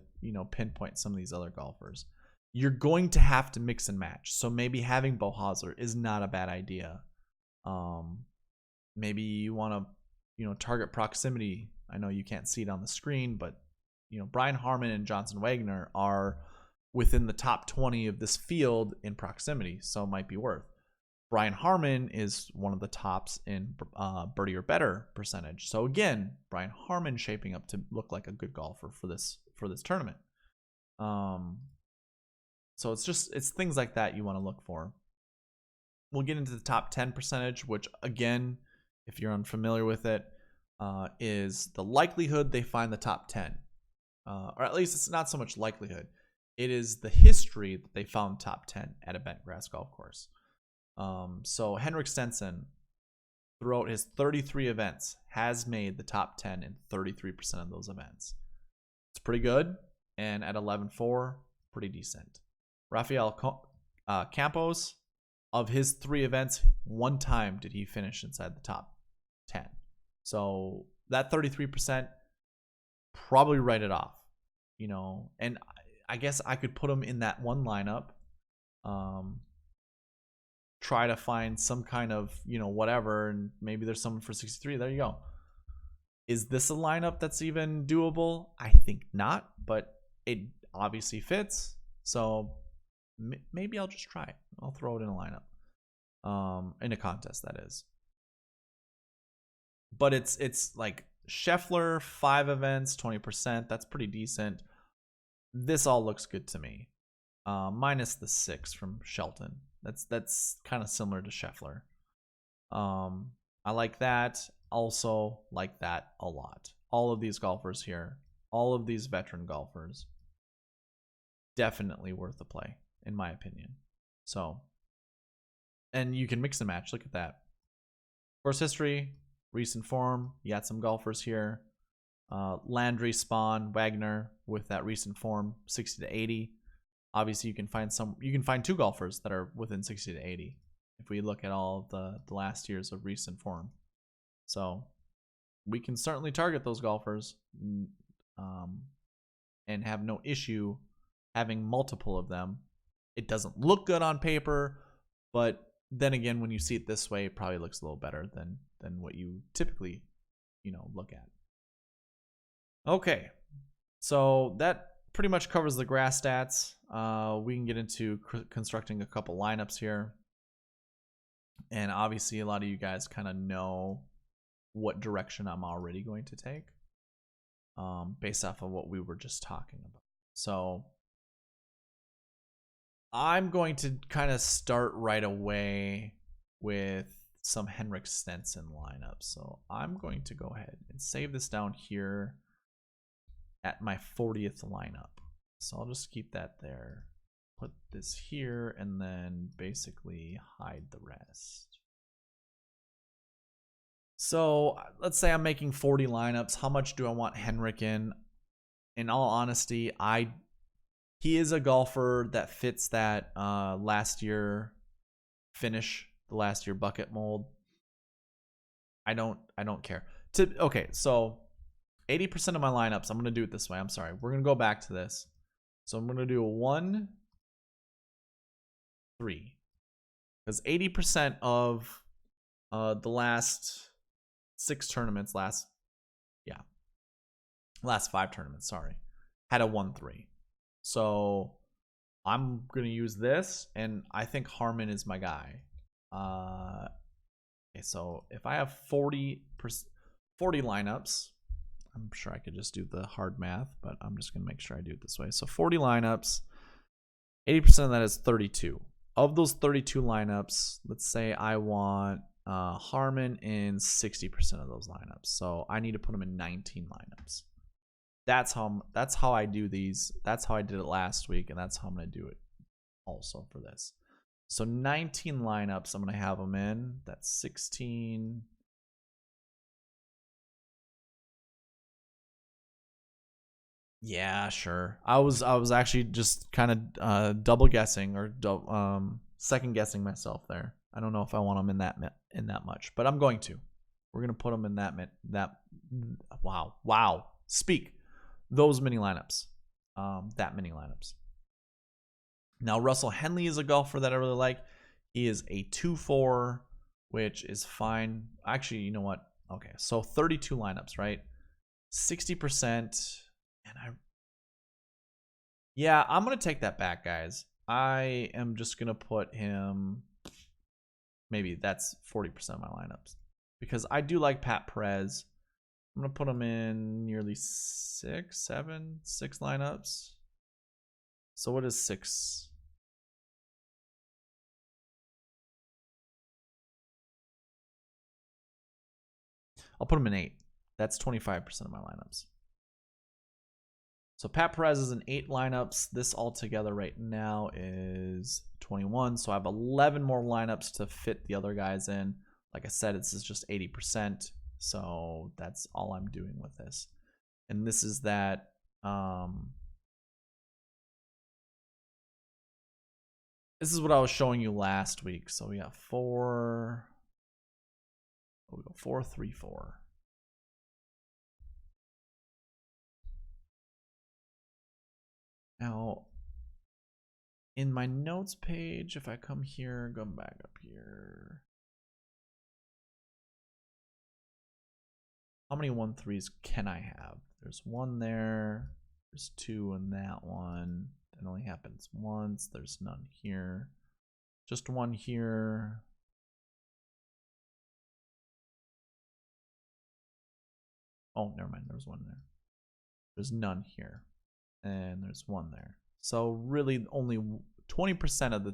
[SPEAKER 1] pinpoint some of these other golfers. You're going to have to mix and match. So maybe having Beau Hosler is not a bad idea. Maybe you want to, target proximity. I know you can't see it on the screen, but, Brian Harman and Johnson Wagner are within the top 20 of this field in proximity, so it might be worth. Brian Harman is one of the tops in birdie or better percentage. So again, Brian Harman shaping up to look like a good golfer for this tournament. So it's things like that you want to look for. We'll get into the top 10 percentage, which again, if you're unfamiliar with it, is the likelihood they find the top 10. Or at least it's not so much likelihood. It is the history that they found top 10 at a bent grass golf course. So Henrik Stenson, throughout his 33 events, has made the top 10 in 33% of those events. It's pretty good, and at 11.4, pretty decent. Rafael Campos, of his 3 events, 1 time did he finish inside the top 10. So that 33%, probably write it off, and I guess I could put him in that one lineup. Try to find some kind of, whatever, and maybe there's someone for 63. There you go. Is this a lineup that's even doable? I think not, but it obviously fits. So maybe I'll just try it. I'll throw it in a lineup. In a contest, that is. But it's like Scheffler, 5 events, 20%. That's pretty decent. This all looks good to me. Minus the 6 from Shelton. That's kind of similar to Scheffler. I like that. Also like that a lot. All of these golfers here, all of these veteran golfers, definitely worth a play, in my opinion. So, and you can mix and match. Look at that. Course history, recent form. You got some golfers here. Landry, Spawn, Wagner with that recent form, 60 to 80. Obviously, you can find two golfers that are within 60 to 80 if we look at all of the last years of recent form. So we can certainly target those golfers and have no issue having multiple of them. It doesn't look good on paper, but then again, when you see it this way, it probably looks a little better than what you typically, look at. Okay, so that pretty much covers the grass stats. We can get into constructing a couple lineups here. And obviously, a lot of you guys kind of know what direction I'm already going to take based off of what we were just talking about. So I'm going to kind of start right away with some Henrik Stenson lineups. So I'm going to go ahead and save this down here at my 40th lineup. So I'll just keep that there. Put this here and then basically hide the rest. So let's say I'm making 40 lineups. How much do I want Henrik in? In all honesty, he is a golfer that fits that last year finish, the last year bucket mold. I don't care. Okay, so 80% of my lineups, I'm gonna do it this way. I'm sorry. We're gonna go back to this. So I'm gonna do a 1, 3, because 80% of the last 6 tournaments, last 5 tournaments, sorry, had a 1-3. So I'm gonna use this, and I think Harmon is my guy. Okay, so if I have 40 lineups, I'm sure I could just do the hard math, but I'm just gonna make sure I do it this way. So 40 lineups, 80% of that is 32. Of those 32 lineups, let's say I want Harmon in 60% of those lineups. So I need to put him in 19 lineups. That's how I do these. That's how I did it last week, and that's how I'm gonna do it also for this. So 19 lineups, I'm gonna have them in. That's 16. Yeah, sure. I was actually just kind of double guessing or second guessing myself there. I don't know if I want them in that much, but I'm going to. We're gonna put them in that wow. Speak those many lineups, that many lineups. Now Russell Henley is a golfer that I really like. He is a 2-4, which is fine. Actually, you know what? Okay, so 32 lineups, right? 60%. And I'm gonna take that back, guys. I am just gonna put him, maybe that's 40% of my lineups, because I do like Pat Perez. I'm gonna put him in nearly 6 lineups. So what is 6? I'll put him in 8. That's 25% of my lineups. So Pat Perez is in 8 lineups. This altogether right now is 21. So I have 11 more lineups to fit the other guys in. Like I said, this is just 80%. So that's all I'm doing with this. And this is that. This is what I was showing you last week. So we got 4. We go 4, 3, 4. Now, in my notes page, if I come here, go back up here. How many 1-3s can I have? There's 1 there. There's 2 in that one. That only happens once. There's none here. Just 1 here. Oh, never mind. There's 1 there. There's none here. And there's 1 there. So really only 20% of the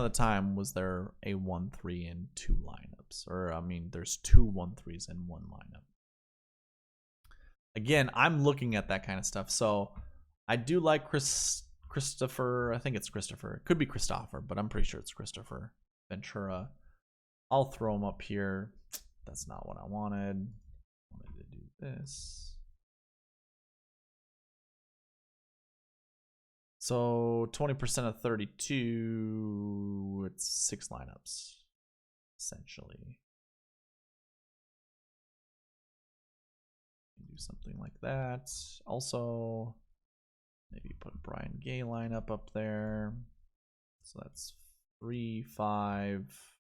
[SPEAKER 1] time was there a 1-3 in 2 lineups. Or I mean, there's 2 1-3s in 1 lineup. Again, I'm looking at that kind of stuff. So I do like Christopher. I think it's Christopher. It could be Christopher, but I'm pretty sure it's Christopher Ventura. I'll throw them up here. That's not what I wanted. I wanted to do this. So 20% of 32, it's 6 lineups, essentially. Do something like that. Also, maybe put a Brian Gay lineup up there. So that's 3, 5.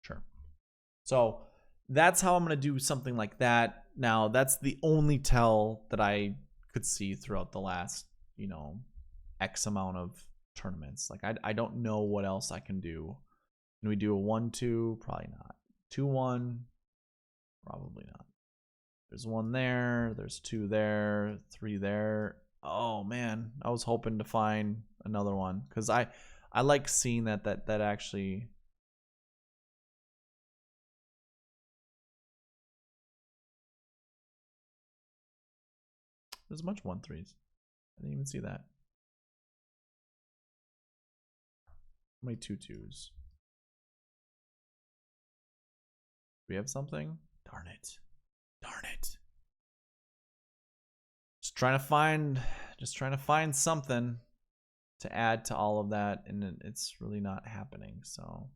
[SPEAKER 1] Sure. So that's how I'm going to do something like that. Now, that's the only tell that I could see throughout the last, X amount of tournaments. Like, I don't know what else I can do. Can we do a 1-2? Probably not. 2-1? Probably not. There's 1 there. There's 2 there. 3 there. Oh, man. I was hoping to find another one. Because I like seeing that actually... There's a bunch of 1-3s. I didn't even see that. How many 2-2s? Do we have something? Darn it. Darn it. Just trying to find something to add to all of that, and it's really not happening. So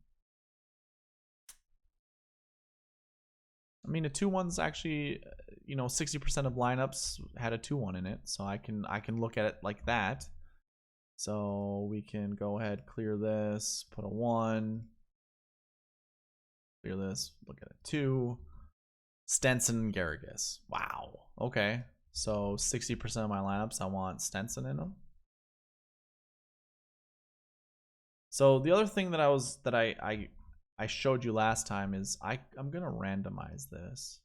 [SPEAKER 1] I mean, a 2-1's actually, 60% of lineups had a 2-1 in it, so I can look at it like that. So we can go ahead, clear this, put a 1, clear this, look at a 2. Stenson and Garrigus. Wow. Okay. So 60% of my lineups, I want Stenson in them. So the other thing that I showed you last time is I'm gonna randomize this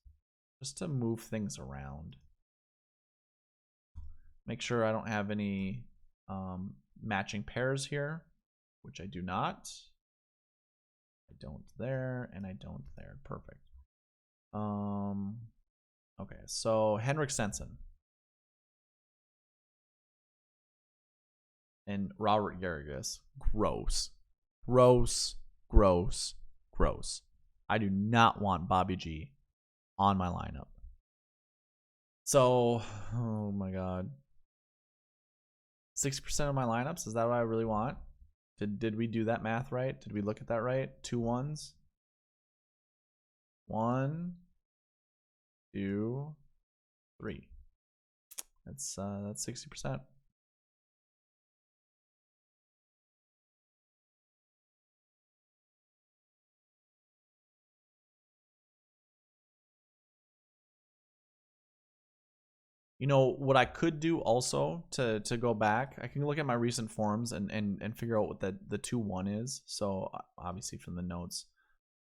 [SPEAKER 1] just to move things around. Make sure I don't have any matching pairs here, which I do not. I don't there, and I don't there. Perfect. Okay, so Henrik Stenson and Robert Garrigus. Gross. Gross. Gross. Gross. I do not want Bobby G on my lineup. So, oh my god. 60% of my lineups? Is that what I really want? Did we do that math right? Did we look at that right? 2 1s? 1, 2, 3. That's 60%. What I could do also to go back, I can look at my recent forms and figure out what the 2-1 is. So obviously from the notes,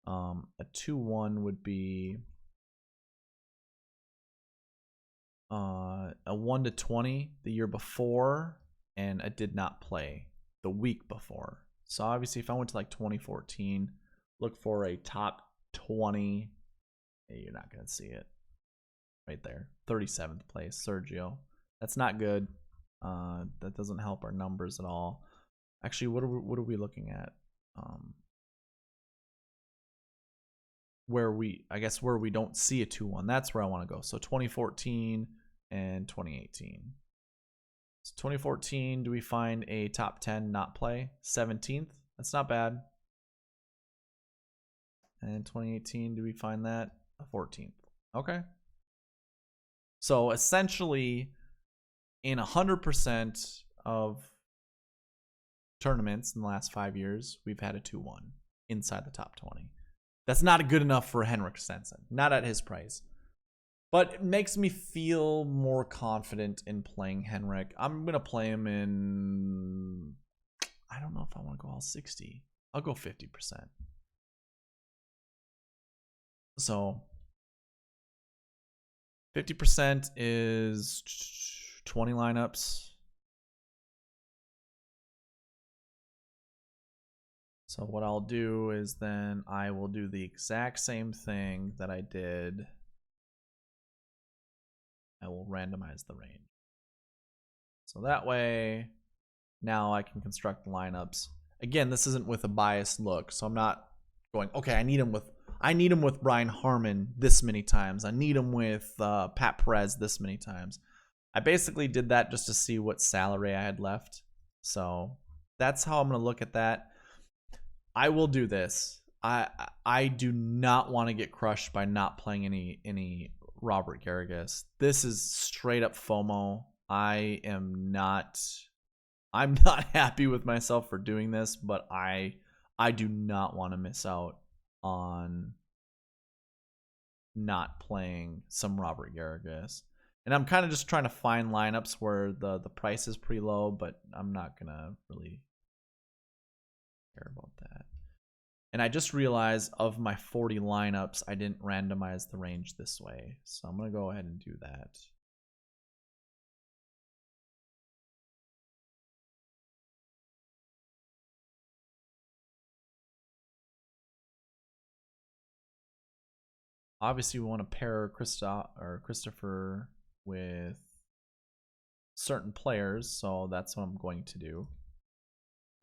[SPEAKER 1] a 2-1 would be a 1-20 the year before, and I did not play the week before. So obviously if I went to like 2014, look for a top 20, you're not going to see it. Right there, 37th place, Sergio. That's not good. That doesn't help our numbers at all. Actually, what are we looking at? Where we don't see a 2-1. That's where I want to go. So 2014 and 2018. So 2014, do we find a top 10 not play? 17th. That's not bad. And 2018, do we find that? A 14th. Okay. So essentially, in 100% of tournaments in the last 5 years, we've had a 2-1 inside the top 20. That's not good enough for Henrik Stenson, not at his price. But it makes me feel more confident in playing Henrik. I'm going to play him in... I don't know if I want to go all 60. I'll go 50%. So... 50% is 20 lineups. So what I'll do is then I will do the exact same thing that I did. I will randomize the range. So that way, now I can construct the lineups. again, this isn't with a biased look, so I'm not going, okay, I need him with Brian Harmon this many times. I need him with Pat Perez this many times. I basically did that just to see what salary I had left. So that's how I'm going to look at that. I will do this. I do not want to get crushed by not playing any Robert Garrigus. This is straight up FOMO. I'm not happy with myself for doing this, but I do not want to miss out on not playing some Robert Garrigus. And I'm kind of just trying to find lineups where the price is pretty low, but I'm not going to really care about that. And I just realized of my 40 lineups, I didn't randomize the range this way. So I'm going to go ahead and do that. Obviously, we want to pair Christopher with certain players, so that's what I'm going to do.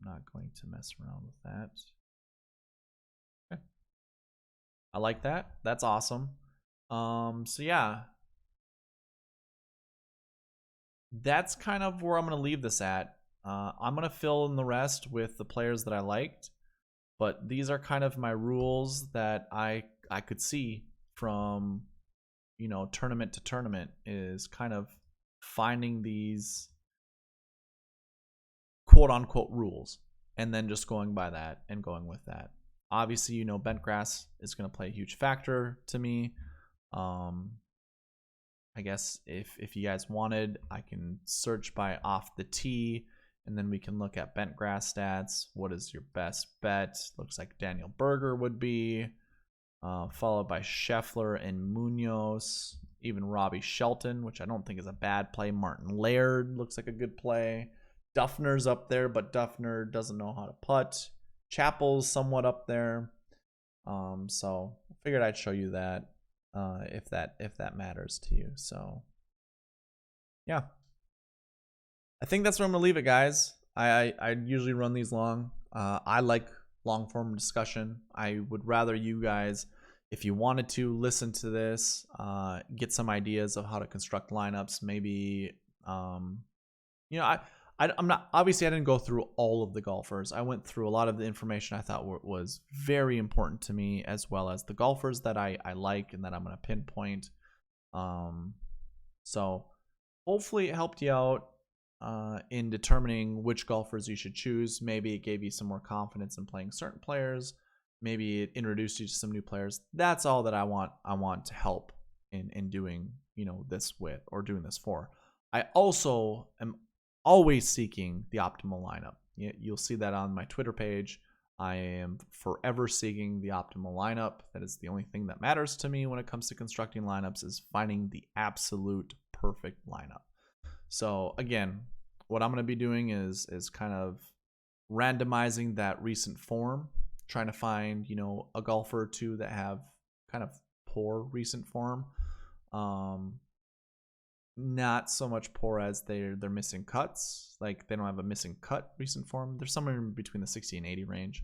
[SPEAKER 1] I'm not going to mess around with that. Okay. I like that. That's awesome. So yeah, that's kind of where I'm going to leave this at. I'm going to fill in the rest with the players that I liked, but these are kind of my rules that I could see from, you know, tournament to tournament, is kind of finding these quote unquote rules and then just going by that and going with that. Obviously, you know, bentgrass is going to play a huge factor to me. I guess if you guys wanted, I can search by off the tee, and then we can look at bentgrass stats. What is your best bet? Looks like Daniel Berger would be, followed by Scheffler and Munoz, even Robbie Shelton, which I don't think is a bad play. Martin Laird looks like a good play. Duffner's up there, but Duffner doesn't know how to putt. Chappell's somewhat up there. So I figured I'd show you that, if that matters to you. So yeah, I think that's where I'm gonna leave it, guys. I usually run these long. I like long form discussion. I would rather you guys, if you wanted to listen to this, get some ideas of how to construct lineups. Maybe, you know, I'm not, obviously I didn't go through all of the golfers. I went through a lot of the information I thought was very important to me, as well as the golfers that I like and that I'm going to pinpoint. So hopefully it helped you out in determining which golfers you should choose. Maybe it gave you some more confidence in playing certain players. Maybe it introduced you to some new players. That's all that I want to help in doing, you know, this with, or doing this for. I also am always seeking the optimal lineup. You'll see that on my Twitter page. I am forever seeking the optimal lineup. That is the only thing that matters to me when it comes to constructing lineups, is finding the absolute perfect lineup. So again, what I'm going to be doing is kind of randomizing that recent form, trying to find, you know, a golfer or two that have kind of poor recent form. Not so much poor as they're missing cuts. Like, they don't have a missing cut recent form. They're somewhere in between the 60 and 80 range,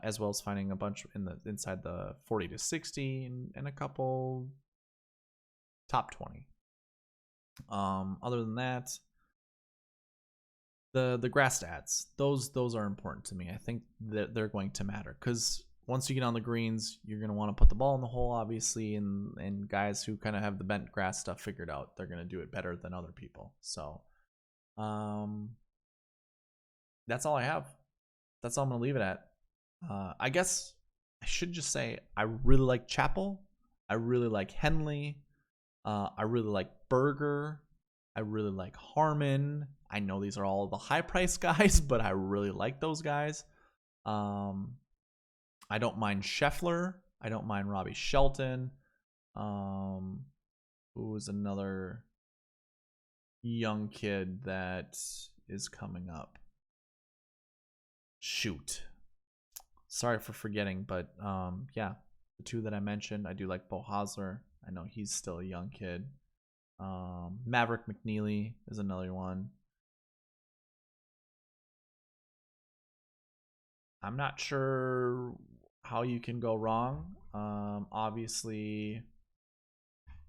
[SPEAKER 1] as well as finding a bunch inside the 40 to 60 and a couple top 20. Other than that, the grass stats, those are important to me. I think that they're going to matter, because once you get on the greens, you're going to want to put the ball in the hole, obviously, and guys who kind of have the bent grass stuff figured out, they're going to do it better than other people. So that's all I have. That's all I'm going to leave it at. I guess I should just say I really like Chappell. I really like Henley. I really like Berger. I really like Harmon. I know these are all the high price guys, but I really like those guys. I don't mind Scheffler. I don't mind Robbie Shelton. Who was another young kid that is coming up? Shoot. Sorry for forgetting, but yeah, the two that I mentioned, I do like Bo Hosler. I know he's still a young kid. Maverick McNeely is another one. I'm not sure how you can go wrong. Obviously,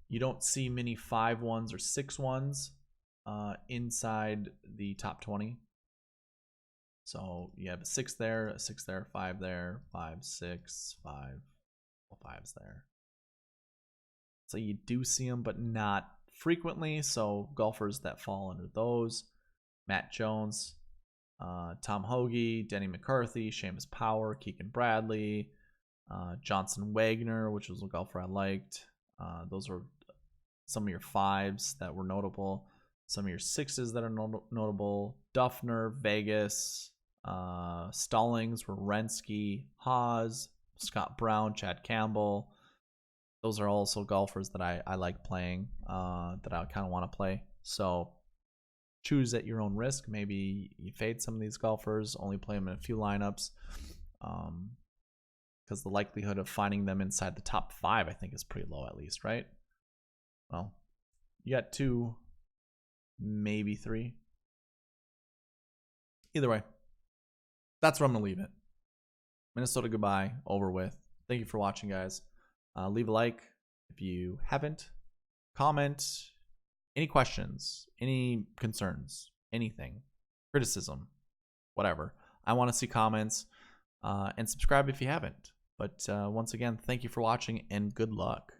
[SPEAKER 1] you don't see many 5-1s or 6-1s inside the top 20. So you have a 6 there, a 6 there, 5 there, 5, 6, 5, well, 5's there. So you do see them, but not frequently. So golfers that fall under those: Matt Jones, Tom Hoagie, Denny McCarthy, Seamus Power, Keegan Bradley, Johnson Wagner, which was a golfer I liked. Those are some of your 5s that were notable. Some of your 6s that are notable: Duffner, Vegas, Stallings, Wierenski, Haas, Scott Brown, Chad Campbell. Those are also golfers that I like playing, that I kind of want to play. So choose at your own risk. Maybe you fade some of these golfers, only play them in a few lineups, because the likelihood of finding them inside the top 5, I think, is pretty low, at least, right? Well, you got 2, maybe 3. Either way, that's where I'm going to leave it. Minnesota goodbye, over with. Thank you for watching, guys. Leave a like if you haven't. Comment. Any questions, any concerns, anything, criticism, whatever. I want to see comments, and subscribe if you haven't. But once again, thank you for watching, and good luck.